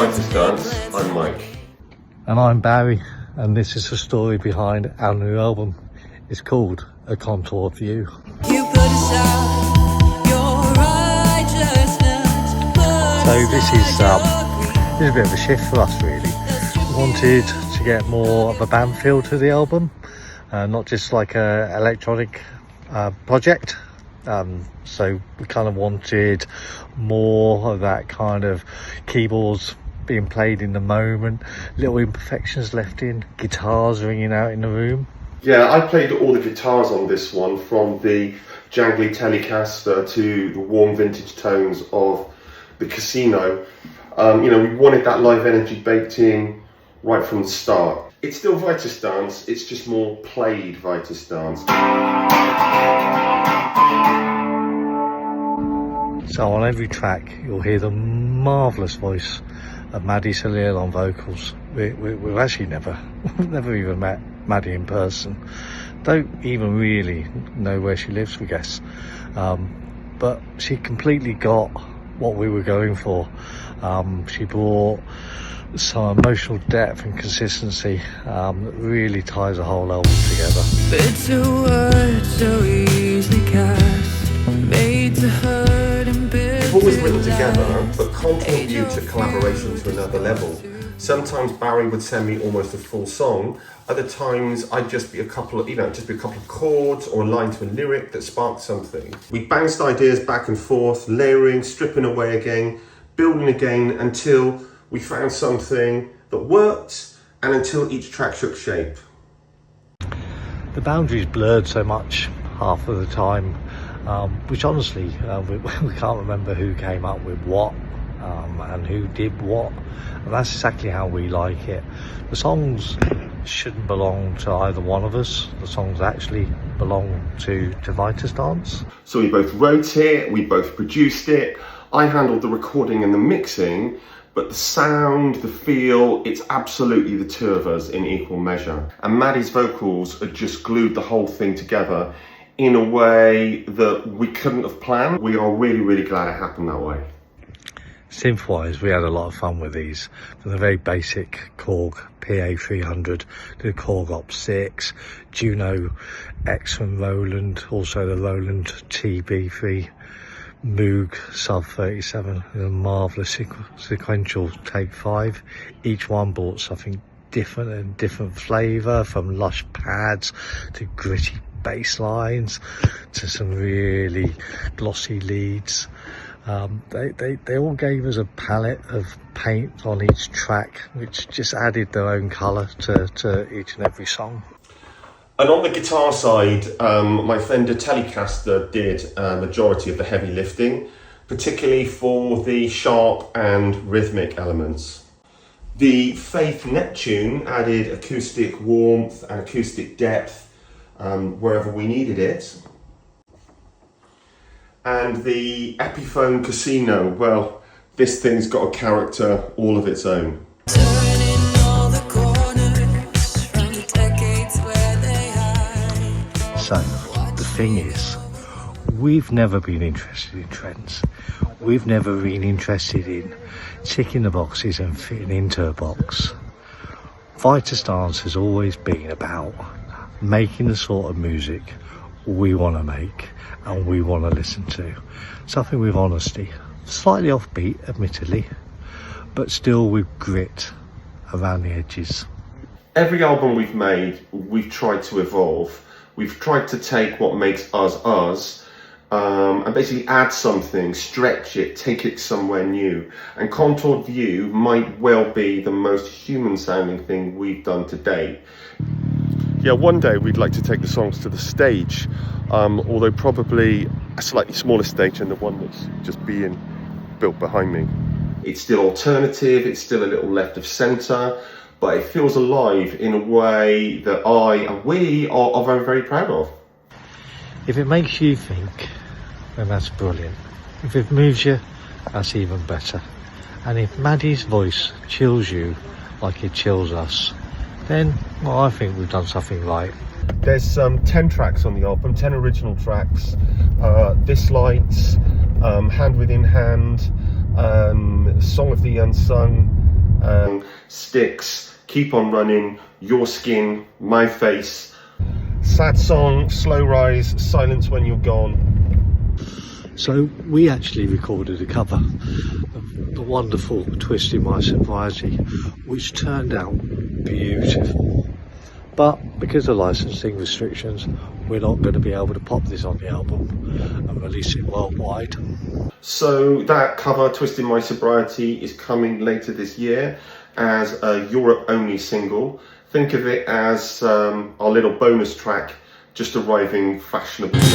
Vitazdance, I'm Mike. And I'm Barry, and this is the story behind our new album. It's called A Contoured View. You put aside your righteousness, so this is a bit of a shift for us, really. We wanted to get more of a band feel to the album, not just like a electronic project. So we kind of wanted more of that kind of keyboards being played in the moment, little imperfections left in, guitars ringing out in the room. Yeah, I played all the guitars on this one, from the jangly Telecaster to the warm vintage tones of the Casino. We wanted that live energy baked in right from the start. It's still Vitazdance, it's just more played Vitazdance. So on every track you'll hear the marvellous voice of Maddie Soleil on vocals. We've actually never even met Maddie in person. Don't even really know where she lives, we guess. But she completely got what we were going for. She brought some emotional depth and consistency that really ties the whole album together. Bitter words so easily cast, made to hurt and We've always written together, but Contoured View took collaboration to another level. Sometimes Barry would send me almost a full song. Other times I'd just be a couple of chords or a line to a lyric that sparked something. We bounced ideas back and forth, layering, stripping away again, building again until we found something that worked and until each track took shape. The boundaries blurred so much half of the time, which honestly we can't remember who came up with what and who did what, and that's exactly how we like it. The songs shouldn't belong to either one of us. The songs actually belong to Vitazdance. So we both wrote it, we both produced it. I handled the recording and the mixing, but the sound, the feel, it's absolutely the two of us in equal measure. And Maddie's vocals had just glued the whole thing together in a way that we couldn't have planned. We are really, really glad it happened that way. Synth-wise, we had a lot of fun with these, from the very basic Korg PA300 to the Korg Opsix, Juno X from Roland, also the Roland TB3, Moog Sub 37, and a marvellous Sequential Take 5. Each one brought something different and different flavour, from lush pads to gritty bass lines to some really glossy leads. They all gave us a palette of paint on each track, which just added their own colour to each and every song. And on the guitar side, my Fender Telecaster did a majority of the heavy lifting, particularly for the sharp and rhythmic elements. The Faith Neptune added acoustic warmth and acoustic depth wherever we needed it. And the Epiphone Casino, well, this thing's got a character all of its own. So, the thing is, we've never been interested in trends. We've never been interested in ticking the boxes and fitting into a box. Vitazdance has always been about making the sort of music we want to make and we want to listen to. Something with honesty, slightly offbeat admittedly, but still with grit around the edges. Every album we've made, we've tried to evolve. We've tried to take what makes us us and basically add something, stretch it, take it somewhere new. And Contoured View might well be the most human sounding thing we've done to date. Yeah, one day we'd like to take the songs to the stage, although probably a slightly smaller stage than the one that's just being built behind me. It's still alternative, it's still a little left of centre, but it feels alive in a way that I and we are very, very proud of. If it makes you think, then that's brilliant. If it moves you, that's even better. And if Maddie's voice chills you like it chills us, then, well, I think we've done something right. There's 10 tracks on the album, 10 original tracks. This Lights, Hand Within Hand, Song of the Unsung, Sticks, Keep on Running, Your Skin, My Face, Sad Song, Slow Rise, Silence When You're Gone. So we actually recorded a cover of the wonderful Twisted My Sobriety, which turned out beautiful. But because of licensing restrictions, we're not going to be able to pop this on the album and release it worldwide. So that cover, Twisted My Sobriety, is coming later this year as a Europe-only single. Think of it as our little bonus track, just arriving fashionably late.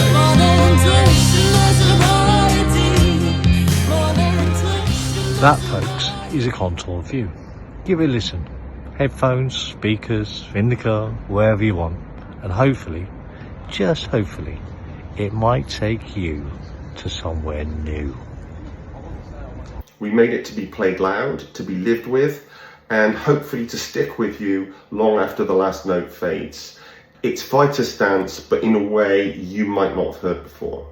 That, folks, is a Contour View. Give it a listen. Headphones, speakers, in the car, wherever you want. And hopefully, just hopefully, it might take you to somewhere new. We made it to be played loud, to be lived with, and hopefully to stick with you long after the last note fades. It's Vitazdance, but in a way you might not have heard before.